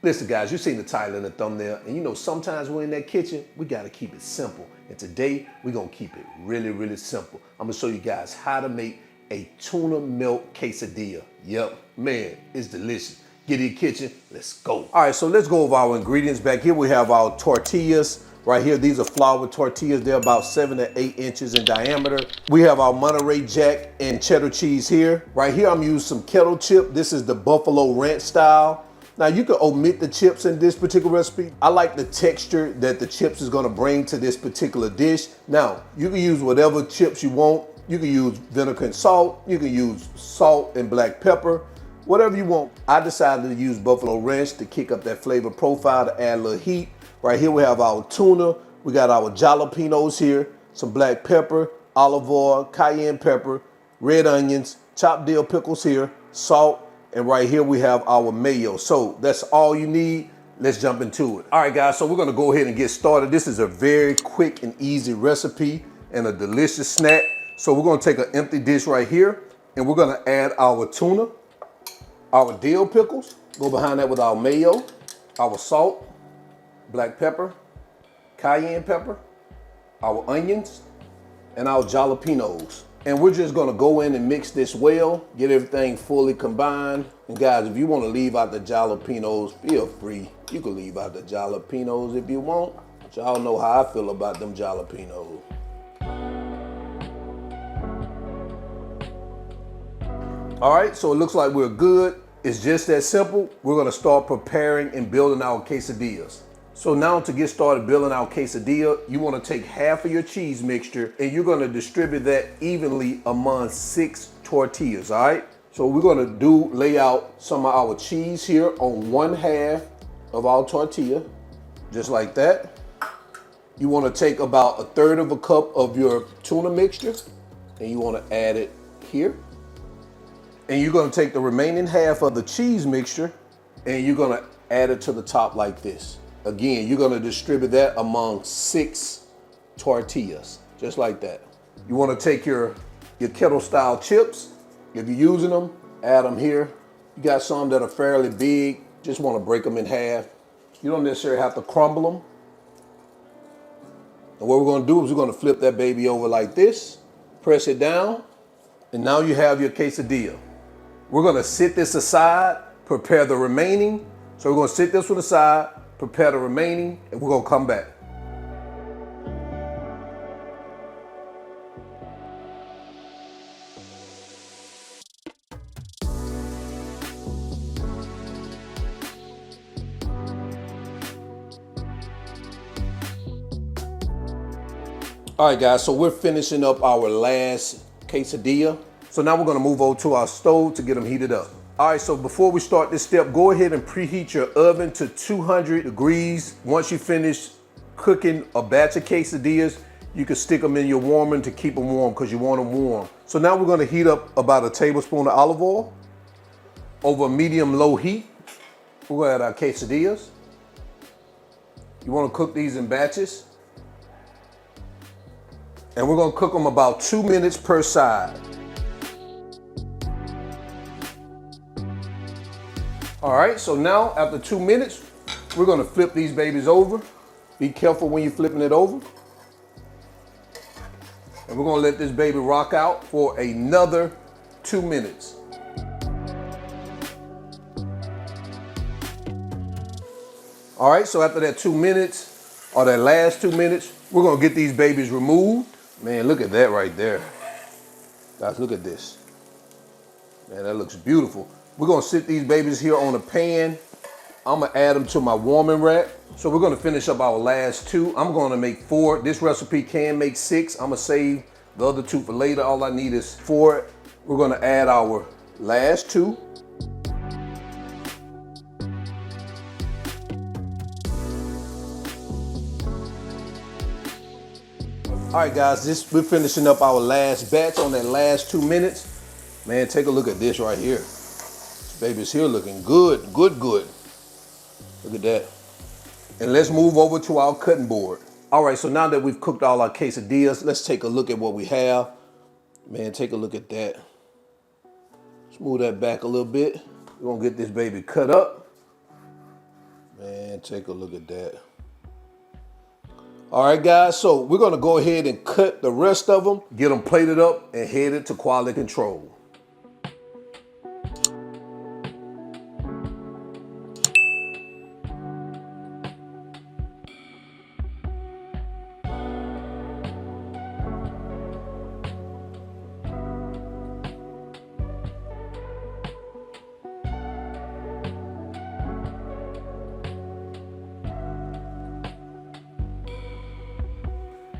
Listen guys, you seen the title and the thumbnail, and you know sometimes we're in that kitchen, we gotta keep it simple. And today, we're gonna keep it really, really simple. I'm gonna show you guys how to make a tuna milk quesadilla. Yep, man, it's delicious. Get in the kitchen, let's go. All right, so let's go over our ingredients. Back here we have our tortillas. Right here, these are flour tortillas. They're about 7 to 8 inches in diameter. We have our Monterey Jack and cheddar cheese here. Right here, I'm using some kettle chip. This is the Buffalo Ranch style. Now you can omit the chips in this particular recipe. I like the texture that the chips is gonna bring to this particular dish. Now, you can use whatever chips you want. You can use vinegar and salt. You can use salt and black pepper, whatever you want. I decided to use Buffalo Ranch to kick up that flavor profile, to add a little heat. Right here we have our tuna. We got our jalapenos here, some black pepper, olive oil, cayenne pepper, red onions, chopped dill pickles here, salt, and right here we have our mayo. So that's all you need. Let's jump into it. All right guys, so we're gonna go ahead and get started. This is a very quick and easy recipe and a delicious snack. So we're gonna take an empty dish right here and we're gonna add our tuna, our dill pickles, go behind that with our mayo, our salt, black pepper, cayenne pepper, our onions, and our jalapenos. And we're just gonna go in and mix this well, get everything fully combined. And guys, if you wanna leave out the jalapenos, feel free. You can leave out the jalapenos if you want. But y'all know how I feel about them jalapenos. All right, so it looks like we're good. It's just that simple. We're gonna start preparing and building our quesadillas. So now to get started building our quesadilla, you wanna take half of your cheese mixture and you're gonna distribute that evenly among 6 tortillas, all right? So we're gonna lay out some of our cheese here on one half of our tortilla, just like that. You wanna take about 1/3 of a cup of your tuna mixture and you wanna add it here. And you're gonna take the remaining half of the cheese mixture and you're gonna add it to the top like this. Again, you're gonna distribute that among 6 tortillas, just like that. You wanna take your kettle style chips. If you're using them, add them here. You got some that are fairly big, just wanna break them in half. You don't necessarily have to crumble them. And what we're gonna do is we're gonna flip that baby over like this, press it down, and now you have your quesadilla. We're gonna sit this aside, prepare the remaining. So we're gonna sit this one aside, prepare the remaining, and we're gonna come back. All right guys, so we're finishing up our last quesadilla. So now we're gonna move over to our stove to get them heated up. All right, so before we start this step, go ahead and preheat your oven to 200 degrees. Once you finish cooking a batch of quesadillas, you can stick them in your warmer to keep them warm because you want them warm. So now we're gonna heat up about 1 tablespoon of olive oil over medium-low heat. We're gonna add our quesadillas. You wanna cook these in batches. And we're gonna cook them about 2 minutes per side. All right, so now after 2 minutes, we're gonna flip these babies over. Be careful when you're flipping it over. And we're gonna let this baby rock out for another 2 minutes. All right, so after that 2 minutes, or that last 2 minutes, we're gonna get these babies removed. Man, look at that right there. Guys, look at this. Man, that looks beautiful. We're gonna sit these babies here on a pan. I'm gonna add them to my warming rack. So we're gonna finish up our last 2. I'm gonna make 4. This recipe can make 6. I'm gonna save the other 2 for later. All I need is 4. We're gonna add our last 2. All right guys, we're finishing up our last batch on that last 2 minutes. Man, take a look at this right here. This baby's here looking good, good. Look at that. And let's move over to our cutting board. All right, so now that we've cooked all our quesadillas, let's take a look at what we have. Man, take a look at that. Let's move that back a little bit. We're gonna get this baby cut up. Man, take a look at that. All right, guys, so we're gonna go ahead and cut the rest of them, get them plated up, and headed to quality control.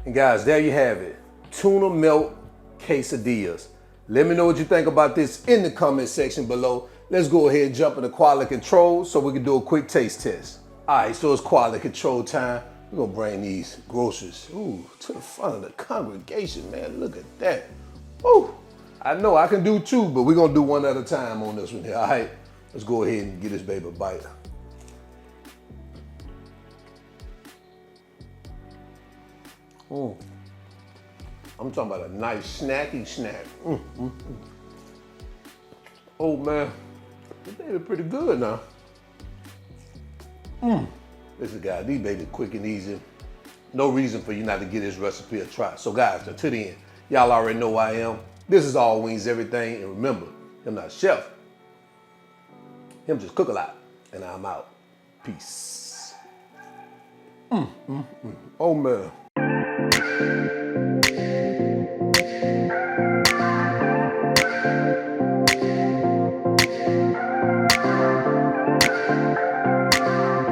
And guys, there you have it. Tuna melt quesadillas. Let me know what you think about this in the comment section below. Let's go ahead and jump into quality control so we can do a quick taste test. All right, so it's quality control time. We're gonna bring these groceries, to the front of the congregation, man. Look at that. Ooh, I know I can do two, but we're gonna do one at a time on this one here. All right, let's go ahead and get this baby a bite. I'm talking about a nice snacky snack. Oh man, this baby pretty good now. Listen guys, these baby quick and easy. No reason for you not to give this recipe a try. So guys, to the end, y'all already know who I am. This is All Wings Everything, and remember, I'm not a chef. Him just cook a lot, and I'm out. Peace. Oh man.